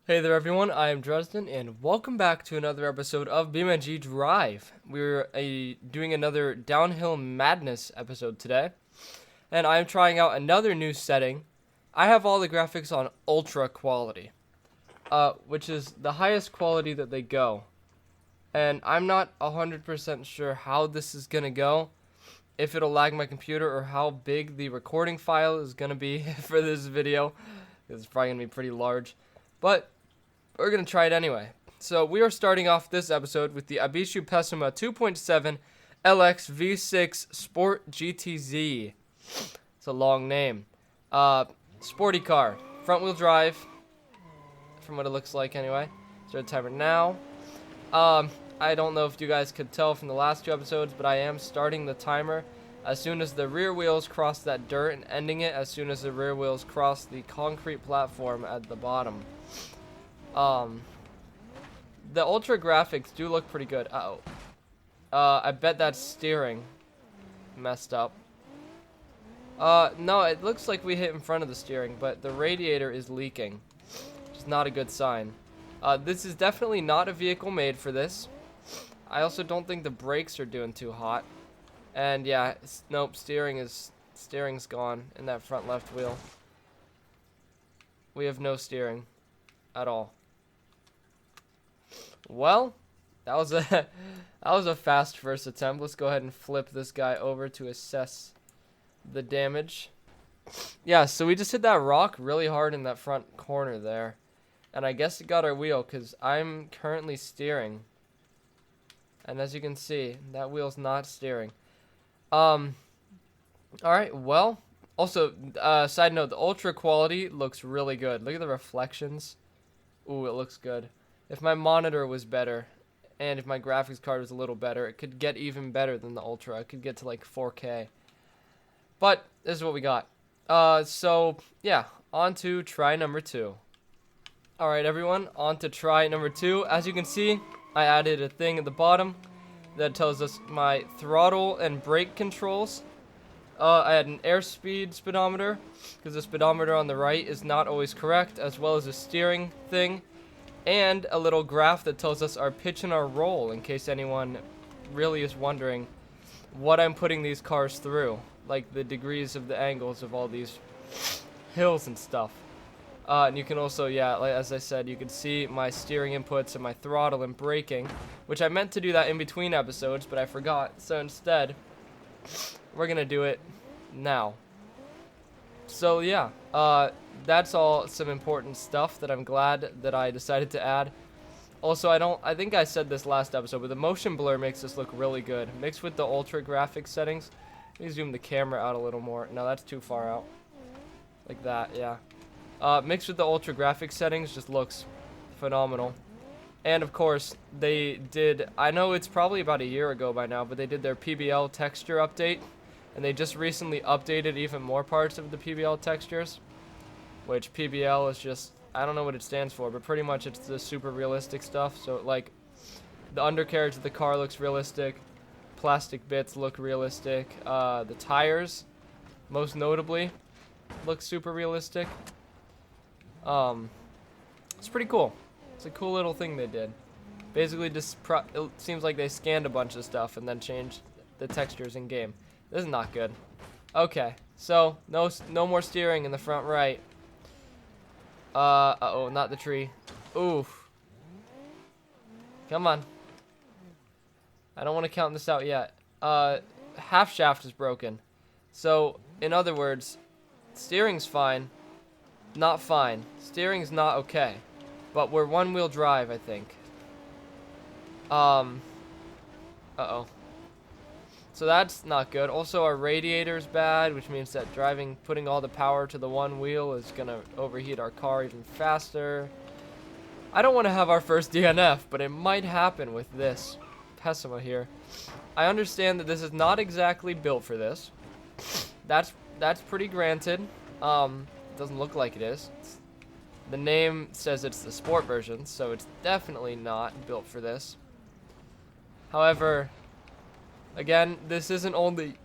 Hey there everyone, I am Dresden and welcome back to another episode of BeamNG.drive. We're doing another Downhill Madness episode today, and I'm trying out another new setting. I have all the graphics on ultra quality, which is the highest quality that they go. And I'm not 100% sure how this is going to go, if it'll lag my computer or how big the recording file is going to be for this video. It's probably going to be pretty large, but we're going to try it anyway. So we are starting off this episode with the Abishu Pessima 2.7 LX V6 Sport GTZ. It's a long name. Sporty car. Front wheel drive. From what it looks like anyway. Start the timer now. I don't know if you guys could tell from the last two episodes, but I am starting the timer as soon as the rear wheels cross that dirt and ending it as soon as the rear wheels cross the concrete platform at the bottom. The ultra graphics do look pretty good. I bet that steering messed up. No, it looks like we hit in front of the steering, but the radiator is leaking, which is not a good sign. This is definitely not a vehicle made for this. I also don't think the brakes are doing too hot. And yeah, nope, steering's gone in that front left wheel. We have no steering at all. Well, that was a fast first attempt. Let's go ahead and flip this guy over to assess the damage. Yeah, so we just hit that rock really hard in that front corner there. And I guess it got our wheel because I'm currently steering. And as you can see, that wheel's not steering. Alright, well, also, side note, the ultra quality looks really good. Look at the reflections. Ooh, it looks good. If my monitor was better, and if my graphics card was a little better, it could get even better than the Ultra. It could get to like 4K. But this is what we got. So yeah, on to try number 2. Alright everyone, on to try number 2. As you can see, I added a thing at the bottom that tells us my throttle and brake controls. I had an airspeed speedometer, because the speedometer on the right is not always correct, as well as a steering thing. And a little graph that tells us our pitch and our roll, in case anyone really is wondering what I'm putting these cars through. Like the degrees of the angles of all these hills and stuff. And you can also, yeah, like, as I said, you can see my steering inputs and my throttle and braking, which I meant to do that in between episodes, but I forgot. So instead, we're going to do it now. So yeah, that's all some important stuff that I'm glad that I decided to add. Also, I think I said this last episode, but the motion blur makes this look really good. Mixed with the ultra graphics settings. Let me zoom the camera out a little more. No, that's too far out. Like that, yeah. Mixed with the ultra graphics settings just looks phenomenal. And of course, they did, I know it's probably about a year ago by now, but they did their PBL texture update. And they just recently updated even more parts of the PBL textures. Which PBL is just, I don't know what it stands for, but pretty much it's the super realistic stuff. So like, the undercarriage of the car looks realistic. Plastic bits look realistic. The tires, most notably, look super realistic. It's pretty cool. It's a cool little thing they did. Basically just, it seems like they scanned a bunch of stuff and then changed the textures in game. This is not good. Okay, so no more steering in the front right. Uh-oh, not the tree. Oof. Come on. I don't want to count this out yet. Half shaft is broken. So, in other words, steering's fine. Not fine. Steering's not okay. But we're one-wheel drive, I think. Uh-oh. So that's not good. Also, our radiator's bad, which means that putting all the power to the one wheel is going to overheat our car even faster. I don't want to have our first DNF, but it might happen with this Pessima here. I understand that this is not exactly built for this. That's pretty granted. It doesn't look like it is. The name says it's the sport version, so it's definitely not built for this. However, again, this isn't only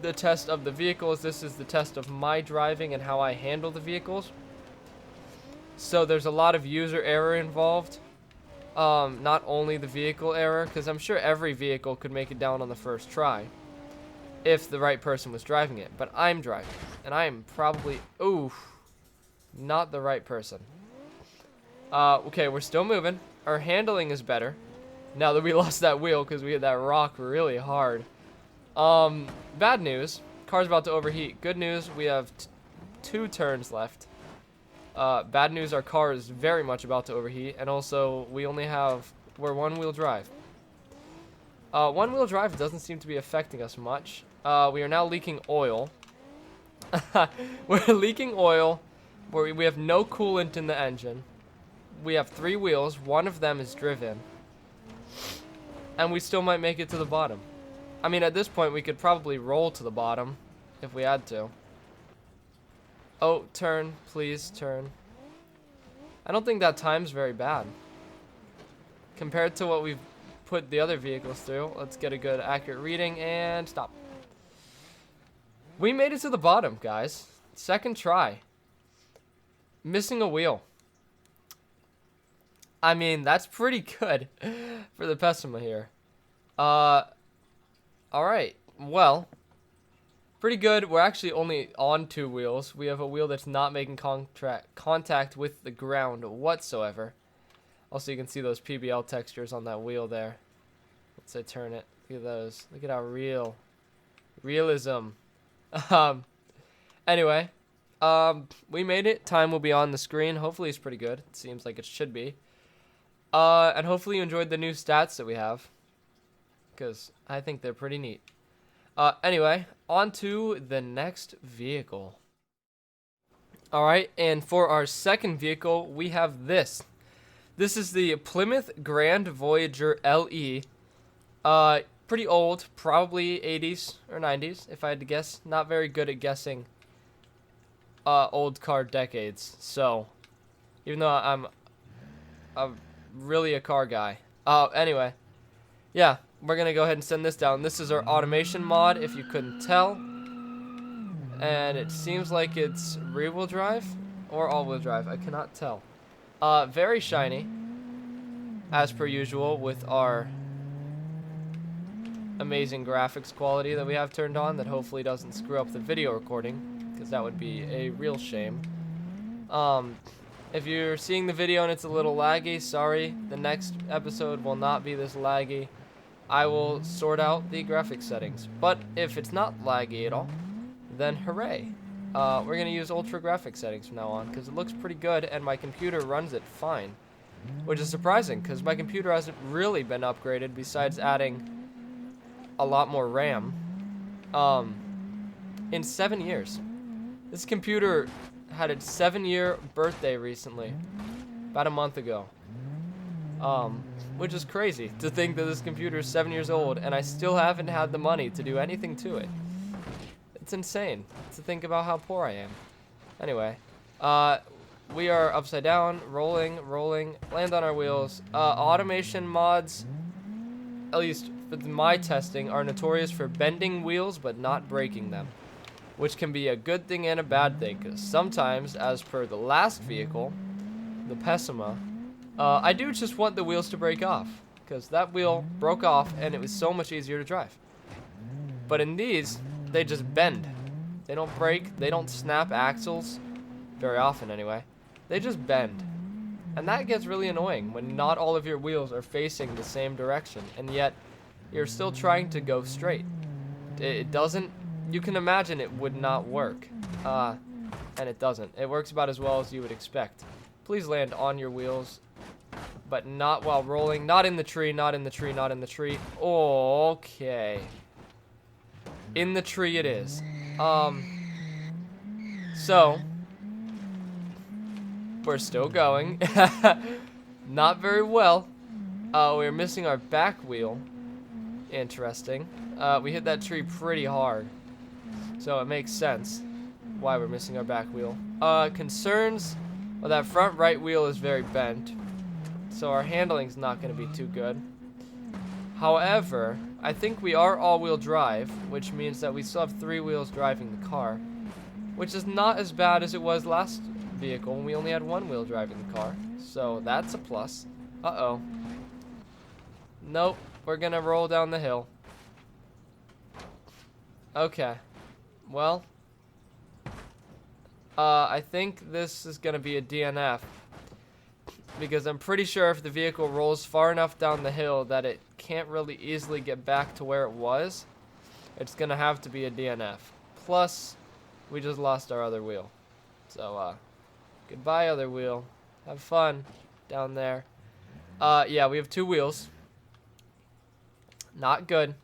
the test of the vehicles, this is the test of my driving and how I handle the vehicles. So there's a lot of user error involved. Not only the vehicle error, because I'm sure every vehicle could make it down on the first try if the right person was driving it. But I'm driving, and I am probably, not the right person. Okay, we're still moving. Our handling is better now that we lost that wheel because we hit that rock really hard. Bad news, car's about to overheat. Good news, we have 2 turns left. Bad news, our car is very much about to overheat, and also we're 1-wheel drive. 1-wheel drive doesn't seem to be affecting us much. We are now leaking oil. We're leaking oil. We have no coolant in the engine. We have 3 wheels. 1 of them is driven. And we still might make it to the bottom. I mean, at this point, we could probably roll to the bottom if we had to. Oh, turn. Please, turn. I don't think that time's very bad. Compared to what we've put the other vehicles through. Let's get a good, accurate reading and stop. We made it to the bottom, guys. 2nd try. Missing a wheel. I mean, that's pretty good for the Pessima here. Alright. Well, pretty good. We're actually only on 2 wheels. We have a wheel that's not making contact with the ground whatsoever. Also, you can see those PBL textures on that wheel there. Let's say turn it. Look at those. Look at how realism. Anyway, we made it. Time will be on the screen. Hopefully it's pretty good. It seems like it should be. And hopefully you enjoyed the new stats that we have, because I think they're pretty neat. Anyway, on to the next vehicle. Alright, and for our second vehicle, we have this. This is the Plymouth Grand Voyager LE. Pretty old, probably 80s or 90s, if I had to guess. Not very good at guessing old car decades. So, even though I'm really a car guy. Anyway, yeah, we're gonna go ahead and send this down. This is our automation mod, if you couldn't tell. And it seems like it's rear-wheel drive or all-wheel drive. I cannot tell. Very shiny, as per usual, with our amazing graphics quality that we have turned on that hopefully doesn't screw up the video recording, because that would be a real shame. If you're seeing the video and it's a little laggy, sorry. The next episode will not be this laggy. I will sort out the graphics settings. But if it's not laggy at all, then hooray. We're going to use ultra graphics settings from now on because it looks pretty good and my computer runs it fine. Which is surprising because my computer hasn't really been upgraded besides adding a lot more RAM in 7 years. This computer had its 7-year birthday recently, about a month ago. Which is crazy to think that this computer is 7 years old and I still haven't had the money to do anything to it. It's insane to think about how poor I am. Anyway, we are upside down, rolling, land on our wheels. Automation mods, at least with my testing, are notorious for bending wheels but not breaking them, which can be a good thing and a bad thing, because sometimes, as per the last vehicle, the Pessima, I do just want the wheels to break off, because that wheel broke off and it was so much easier to drive. But in these, they just bend. They don't break, they don't snap axles, very often anyway. They just bend. And that gets really annoying when not all of your wheels are facing the same direction, and yet you're still trying to go straight. It doesn't, you can imagine it would not work. And it doesn't. It works about as well as you would expect. Please land on your wheels, but not while rolling. Not in the tree, not in the tree, not in the tree. Okay. In the tree it is. So, we're still going. Not very well. We're missing our back wheel. Interesting. We hit that tree pretty hard, so it makes sense why we're missing our back wheel. Concerns? Well, that front right wheel is very bent, so our handling's not going to be too good. However, I think we are all-wheel drive, which means that we still have 3 wheels driving the car, which is not as bad as it was last vehicle when we only had one wheel driving the car. So that's a plus. Uh-oh. Nope. We're gonna roll down the hill. Okay. Well, I think this is gonna be a DNF. Because I'm pretty sure if the vehicle rolls far enough down the hill that it can't really easily get back to where it was, it's gonna have to be a DNF. Plus, we just lost our other wheel. So, goodbye, other wheel. Have fun down there. Yeah, we have 2 wheels. Not good.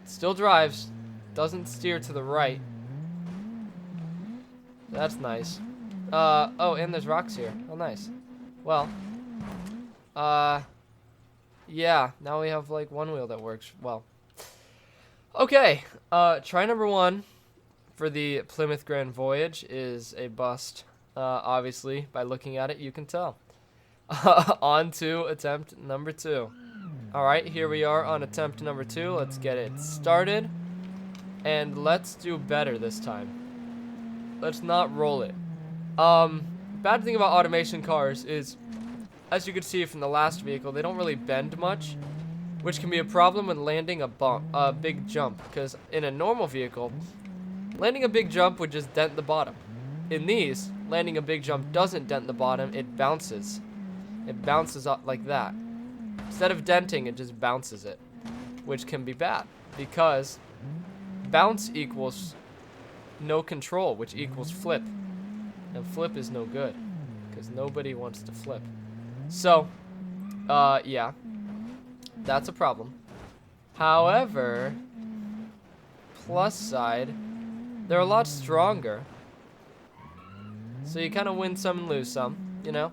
Still drives. Doesn't steer to the right. That's nice. Oh, and there's rocks here. Oh, nice. Well, yeah, now we have like 1 wheel that works well. Okay, try number 1 for the Plymouth Grand Voyage is a bust. Obviously, by looking at it, you can tell. On to attempt number 2. All right, here we are on attempt number 2. Let's get it started, and let's do better this time. Let's not roll it. Bad thing about automation cars is, as you can see from the last vehicle, they don't really bend much, which can be a problem when landing a big jump, because in a normal vehicle, landing a big jump would just dent the bottom. In these, landing a big jump doesn't dent the bottom, it bounces. It bounces up like that. Instead of denting, it just bounces it, which can be bad, because bounce equals no control, which equals flip. And flip is no good, because nobody wants to flip. So, yeah, that's a problem. However, plus side, they're a lot stronger. So you kind of win some and lose some, you know?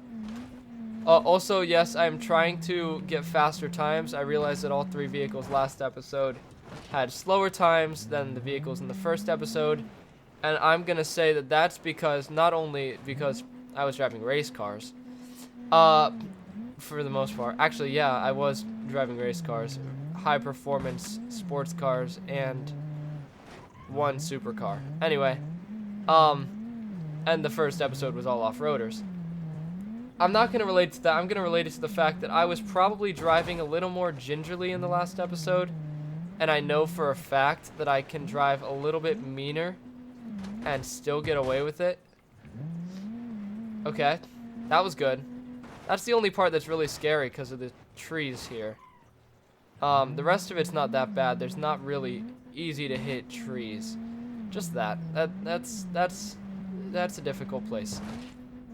Also, yes, I'm trying to get faster times. I realized that all 3 vehicles last episode had slower times than the vehicles in the first episode. And I'm going to say that that's because, not only because I was driving race cars, for the most part. Actually, yeah, I was driving race cars, high performance sports cars, and 1 supercar. Anyway, and the first episode was all off-roaders. I'm not going to relate to that. I'm going to relate it to the fact that I was probably driving a little more gingerly in the last episode, and I know for a fact that I can drive a little bit meaner and still get away with it. Okay, that was good. That's the only part that's really scary because of the trees here. The rest of it's not that bad. There's not really easy to hit trees. Just that. That's a difficult place.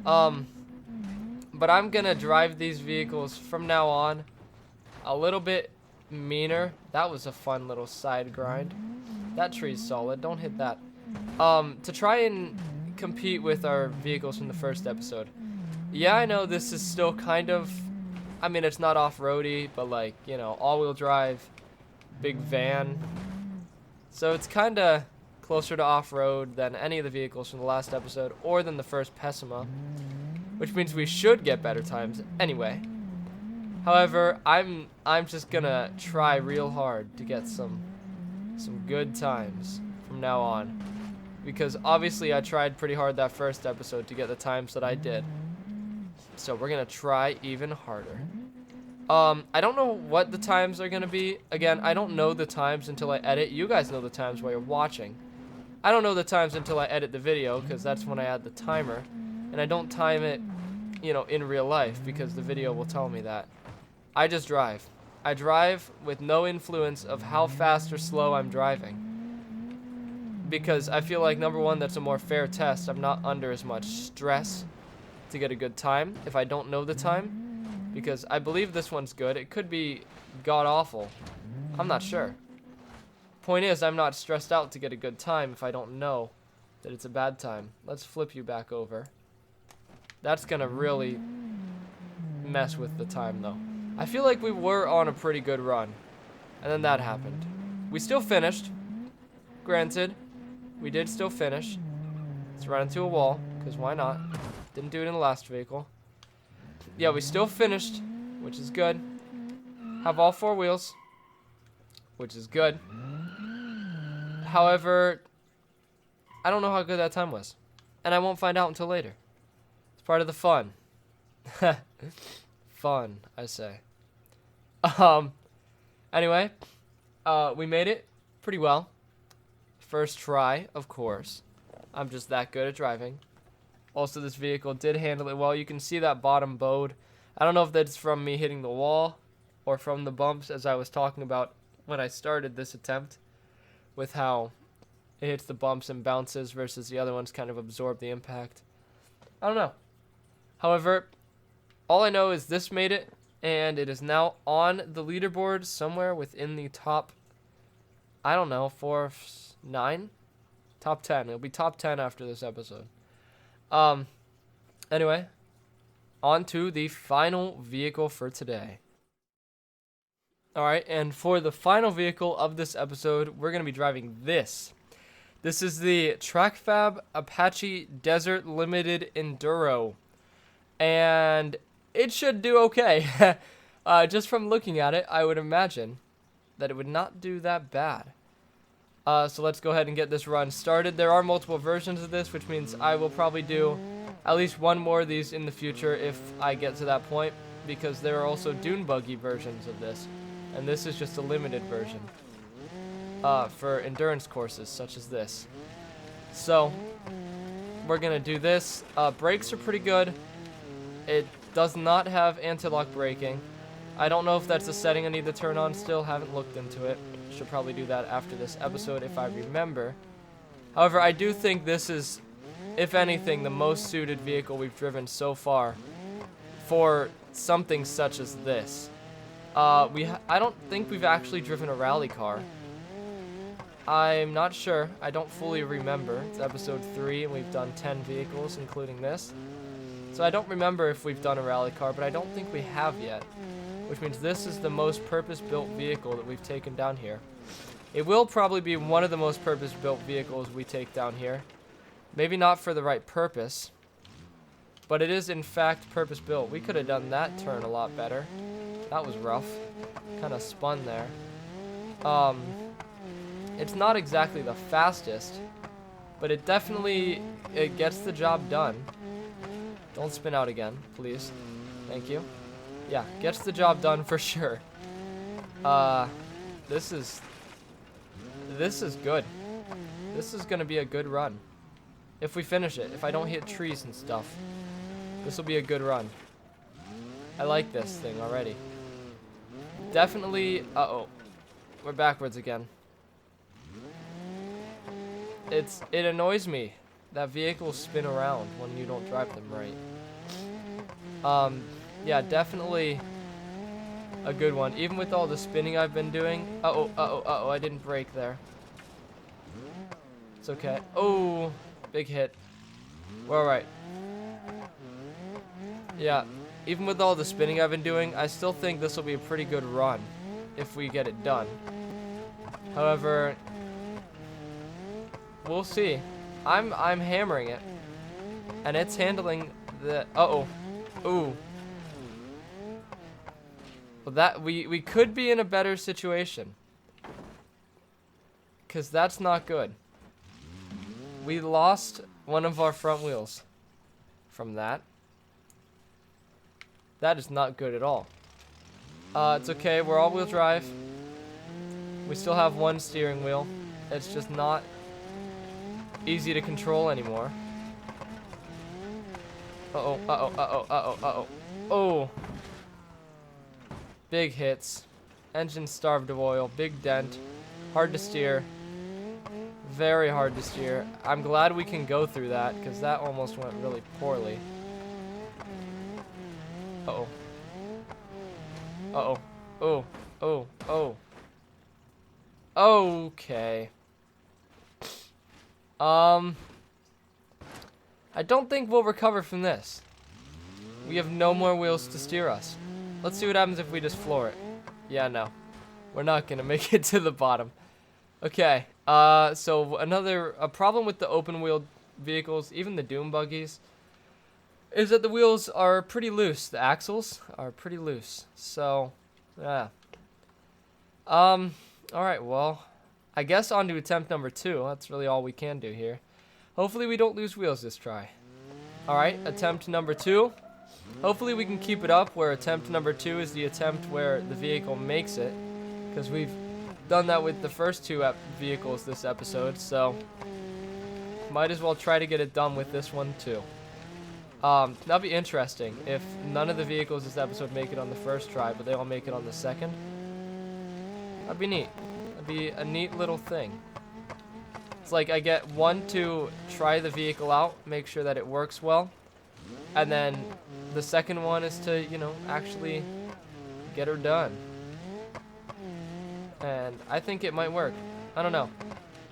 But I'm gonna drive these vehicles from now on a little bit meaner. That was a fun little side grind. That tree's solid. Don't hit that. To try and compete with our vehicles from the first episode. Yeah, I know this is still kind of, I mean, it's not off-roady, but like, you know, all-wheel drive, big van. So it's kind of closer to off-road than any of the vehicles from the last episode or than the first Pessima, which means we should get better times anyway. However, I'm just gonna try real hard to get some good times from now on, because obviously I tried pretty hard that first episode to get the times that I did. So we're gonna try even harder. I don't know what the times are gonna be. Again, I don't know the times until I edit. You guys know the times while you're watching. I don't know the times until I edit the video, because that's when I add the timer. And I don't time it, you know, in real life, because the video will tell me that. I just drive. I drive with no influence of how fast or slow I'm driving. Because I feel like, number one, that's a more fair test. I'm not under as much stress to get a good time if I don't know the time, because I believe this one's good. It could be god-awful. I'm not sure. Point is, I'm not stressed out to get a good time if I don't know that it's a bad time. Let's flip you back over. That's gonna really mess with the time, though. I feel like we were on a pretty good run, and then that happened. We still finished. Granted, we did still finish. Let's run into a wall, because why not? Didn't do it in the last vehicle. Yeah, we still finished, which is good. Have all 4 wheels, which is good. However, I don't know how good that time was, and I won't find out until later. part of the fun. Fun, I say. Um, anyway, we made it pretty well. First try, of course. I'm just that good at driving. Also, this vehicle did handle it well. You can see that bottom bowed. I don't know if that's from me hitting the wall or from the bumps, as I was talking about when I started this attempt, with how it hits the bumps and bounces versus the other ones kind of absorb the impact. I don't know. However, all I know is this made it, and it is now on the leaderboard somewhere within the top, I don't know, 4, 9? Top 10. It'll be top 10 after this episode. Anyway, on to the final vehicle for today. Alright, and for the final vehicle of this episode, we're going to be driving this. This is the TrackFab Apache Desert Limited Enduro. And it should do okay. Just from looking at it, I would imagine that it would not do that bad. So let's go ahead and get this run started. There are multiple versions of this, which means I will probably do at least one more of these in the future if I get to that point, because there are also dune buggy versions of this, and this is just a limited version for endurance courses such as this. So we're gonna do this. Brakes are pretty good. It does not have anti-lock braking. I don't know if that's a setting I need to turn on still. Haven't looked into it. Should probably do that after this episode if I remember. However, I do think this is, if anything, the most suited vehicle we've driven so far for something such as this. I don't think we've actually driven a rally car. I'm not sure. I don't fully remember. It's episode 3 and we've done 10 vehicles, including this. So I don't remember if we've done a rally car, but I don't think we have yet. Which means this is the most purpose-built vehicle that we've taken down here. It will probably be one of the most purpose-built vehicles we take down here. Maybe not for the right purpose, but it is in fact purpose-built. We could have done that turn a lot better. That was rough. Kind of spun there. It's not exactly the fastest, but it definitely gets the job done. Don't spin out again, please. Thank you. Yeah, gets the job done for sure. This is good. This is gonna be a good run. If we finish it, if I don't hit trees and stuff, this will be a good run. I like this thing already. Definitely, uh-oh. We're backwards again. It annoys me that vehicles spin around when you don't drive them right. Yeah, definitely a good one. Even with all the spinning I've been doing. Uh-oh, I didn't brake there. It's okay. Oh, big hit. We're alright. Yeah, even with all the spinning I've been doing, I still think this will be a pretty good run if we get it done. However, we'll see. I'm hammering it, and it's handling the. Uh-oh. Ooh. Well, that we could be in a better situation, cause that's not good. We lost one of our front wheels from that. That is not good at all. It's okay. We're all-wheel drive. We still have one steering wheel. It's just not easy to control anymore. Uh-oh. Oh. Big hits. Engine starved of oil. Big dent. Hard to steer. Very hard to steer. I'm glad we can go through that, because that almost went really poorly. Uh-oh. Uh-oh. Oh. Okay. I don't think we'll recover from this. We have no more wheels to steer us. Let's see what happens if we just floor it. Yeah, no. We're not gonna make it to the bottom. Okay, so a problem with the open-wheeled vehicles, even the dune buggies, is that the wheels are pretty loose. The axles are pretty loose. So, yeah. Alright, well, I guess on to attempt number 2. That's really all we can do here. Hopefully we don't lose wheels this try. Alright, attempt number 2. Hopefully we can keep it up where attempt number 2 is the attempt where the vehicle makes it. Because we've done that with the first 2 vehicles this episode, so might as well try to get it done with this one too. That'll be interesting if none of the vehicles this episode make it on the first try, but they all make it on the second. That'd be neat. That'd be a neat little thing. It's like I get one to try the vehicle out, make sure that it works well, and then the second one is to, you know, actually get her done. And I think it might work. I don't know.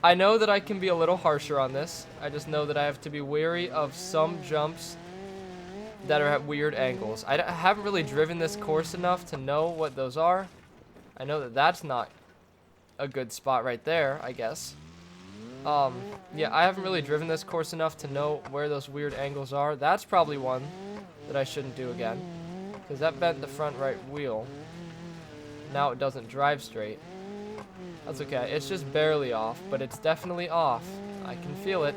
I know that I can be a little harsher on this. I just know that I have to be wary of some jumps that are at weird angles. I haven't really driven this course enough to know what those are. I know that that's not a good spot right there, I guess. Yeah, I haven't really driven this course enough to know where those weird angles are. That's probably one that I shouldn't do again, because that bent the front right wheel. Now it doesn't drive straight. That's okay. It's just barely off, but it's definitely off. I can feel it.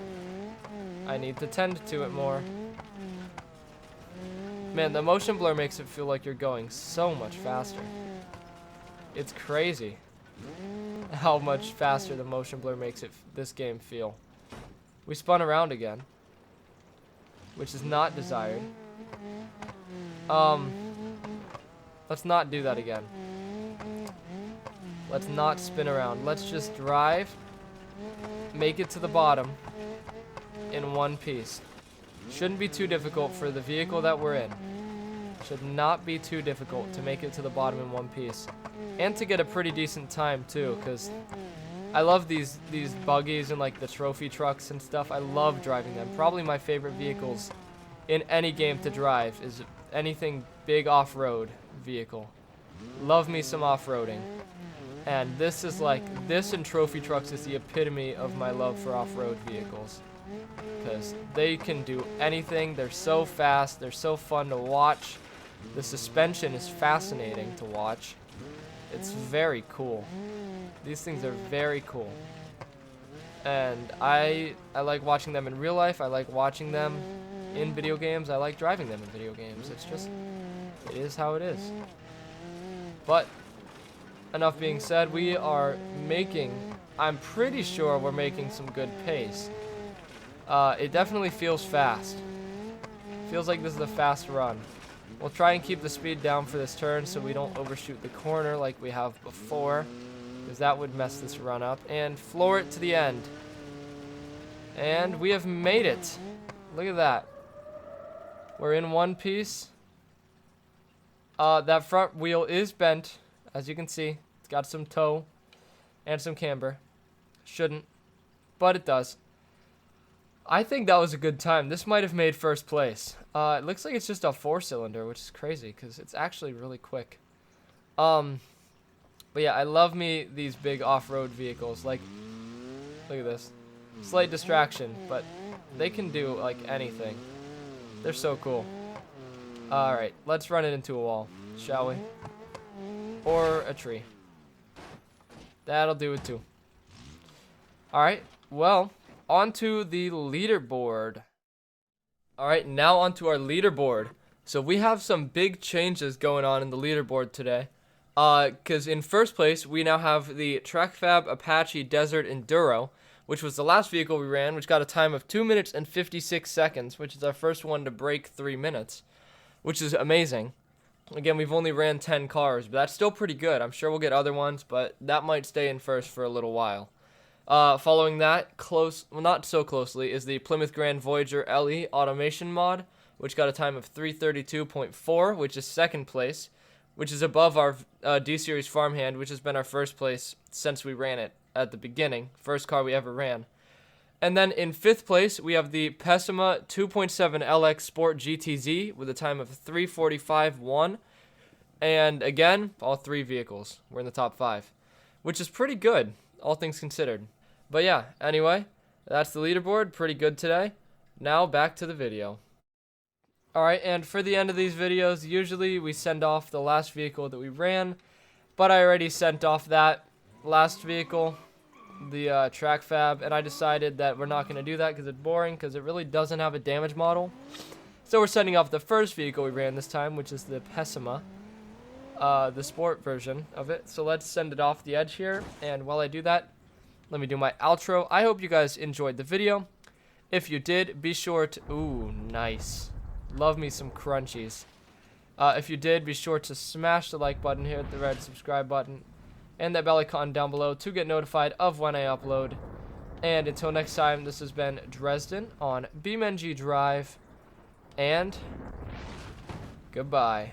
I need to tend to it more. Man, the motion blur makes it feel like you're going so much faster. It's crazy how much faster the motion blur makes this game feel. We spun around again, which is not desired. Let's not do that again. Let's not spin around. Let's just drive, make it to the bottom in one piece. Shouldn't be too difficult for the vehicle that we're in. Should not be too difficult to make it to the bottom in one piece. And to get a pretty decent time too, because I love these buggies and like the trophy trucks and stuff. I love driving them. Probably my favorite vehicles in any game to drive is anything big off-road vehicle. Love me some off-roading. And this is like, this and trophy trucks is the epitome of my love for off-road vehicles. Because they can do anything. They're so fast. They're so fun to watch. The suspension is fascinating to watch. It's very cool. These things are very cool. And I like watching them in real life. I like watching them in video games. I like driving them in video games. It's just, it is how it is. But enough being said, we are making, I'm pretty sure we're making some good pace. It definitely feels fast. Feels like this is a fast run. We'll try and keep the speed down for this turn so we don't overshoot the corner like we have before, because that would mess this run up. And floor it to the end. And we have made it. Look at that. We're in one piece. That front wheel is bent, as you can see. It's got some toe and some camber. Shouldn't, but it does. I think that was a good time. This might have made first place. It looks like it's just a 4-cylinder, which is crazy because it's actually really quick. But yeah, I love me these big off-road vehicles. Like, look at this. Slight distraction, but they can do like anything. They're so cool. All right, let's run it into a wall, shall we? Or a tree. That'll do it too. All right, well, onto the leaderboard. All right, now onto our leaderboard. So we have some big changes going on in the leaderboard today. Because in first place, we now have the TrekFab Apache Desert Enduro, which was the last vehicle we ran, which got a time of 2 minutes and 56 seconds, which is our first one to break 3 minutes, which is amazing. Again, we've only ran 10 cars, but that's still pretty good. I'm sure we'll get other ones, but that might stay in first for a little while. Following that, not so closely, is the Plymouth Grand Voyager LE Automation mod, which got a time of 3:32.4, which is second place, which is above our D-Series Farmhand, which has been our first place since we ran it at the beginning, first car we ever ran. And then in fifth place, we have the Pessima 2.7 LX Sport GTZ with a time of 3:45.1. And again, all three vehicles were in the top 5, which is pretty good, all things considered. But yeah, anyway, that's the leaderboard. Pretty good today. Now back to the video. Alright, and for the end of these videos, usually we send off the last vehicle that we ran, but I already sent off that last vehicle the track fab, and I decided that we're not going to do that because it's boring, because it really doesn't have a damage model. So we're sending off the first vehicle we ran this time, which is the Pessima, the sport version of it. So let's send it off the edge here, and while I do that, let me do my outro. I hope you guys enjoyed the video. If you did, be sure to... Ooh, nice. Love me some crunchies. If you did, be sure to smash the like button here, the red subscribe button, and that bell icon down below to get notified of when I upload. And until next time, this has been Dresden on BeamNG.drive, and goodbye.